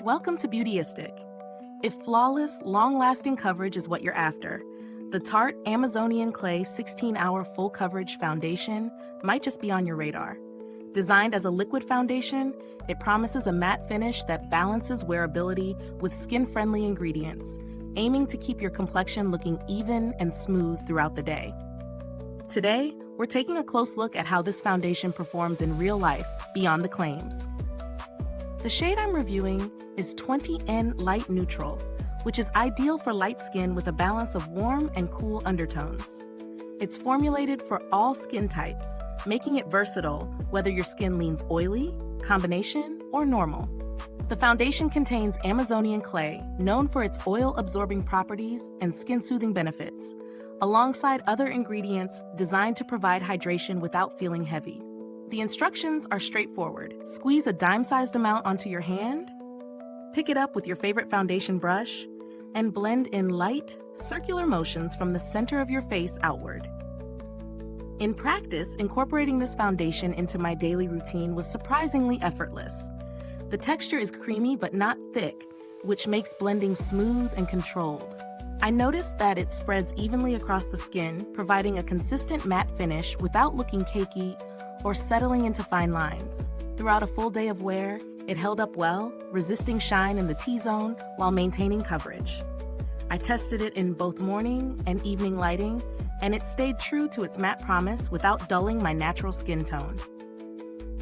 Welcome to Beautyistic. If flawless, long-lasting coverage is what you're after, the Tarte Amazonian Clay 16-Hour Full Coverage Foundation might just be on your radar. Designed as a liquid foundation, it promises a matte finish that balances wearability with skin-friendly ingredients, aiming to keep your complexion looking even and smooth throughout the day. Today, we're taking a close look at how this foundation performs in real life, beyond the claims. The shade I'm reviewing is 20N Light Neutral, which is ideal for light skin with a balance of warm and cool undertones. It's formulated for all skin types, making it versatile whether your skin leans oily, combination, or normal. The foundation contains Amazonian clay, known for its oil-absorbing properties and skin-soothing benefits, alongside other ingredients designed to provide hydration without feeling heavy. The instructions are straightforward. Squeeze a dime-sized amount onto your hand, pick it up with your favorite foundation brush, and blend in light, circular motions from the center of your face outward. In practice, incorporating this foundation into my daily routine was surprisingly effortless. The texture is creamy but not thick, which makes blending smooth and controlled. I noticed that it spreads evenly across the skin, providing a consistent matte finish without looking cakey or settling into fine lines. Throughout a full day of wear, it held up well, resisting shine in the T-zone while maintaining coverage. I tested it in both morning and evening lighting, and it stayed true to its matte promise without dulling my natural skin tone.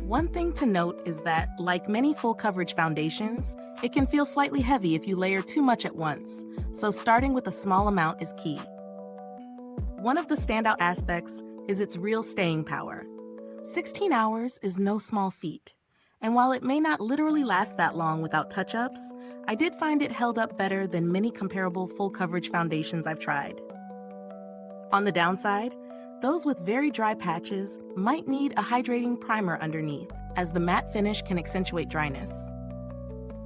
One thing to note is that, like many full coverage foundations, it can feel slightly heavy if you layer too much at once, so starting with a small amount is key. One of the standout aspects is its real staying power. 16 hours is no small feat, and while it may not literally last that long without touch-ups, I did find it held up better than many comparable full coverage foundations I've tried. On the downside, those with very dry patches might need a hydrating primer underneath, as the matte finish can accentuate dryness.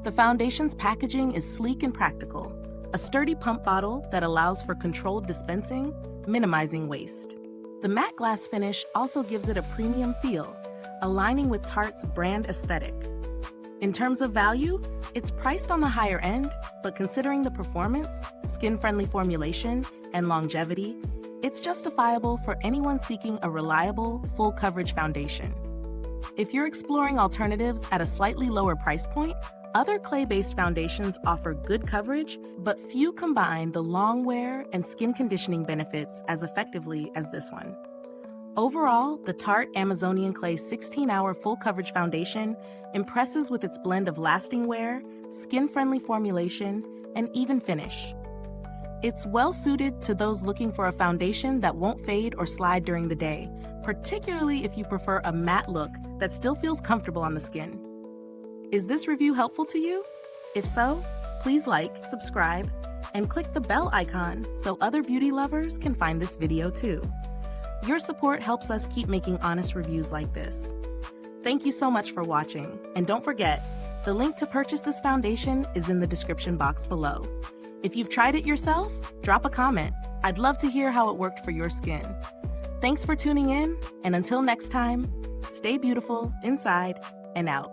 The foundation's packaging is sleek and practical, a sturdy pump bottle that allows for controlled dispensing, minimizing waste. The matte glass finish also gives it a premium feel, aligning with Tarte's brand aesthetic. In terms of value, it's priced on the higher end, but considering the performance, skin-friendly formulation, and longevity, it's justifiable for anyone seeking a reliable, full-coverage foundation. If you're exploring alternatives at a slightly lower price point, other clay-based foundations offer good coverage, but few combine the long wear and skin conditioning benefits as effectively as this one. Overall, the Tarte Amazonian Clay 16-Hour Full Coverage Foundation impresses with its blend of lasting wear, skin-friendly formulation, and even finish. It's well-suited to those looking for a foundation that won't fade or slide during the day, particularly if you prefer a matte look that still feels comfortable on the skin. Is this review helpful to you? If so, please like, subscribe, and click the bell icon so other beauty lovers can find this video too. Your support helps us keep making honest reviews like this. Thank you so much for watching, and don't forget, the link to purchase this foundation is in the description box below. If you've tried it yourself, drop a comment. I'd love to hear how it worked for your skin. Thanks for tuning in, and until next time, stay beautiful inside and out.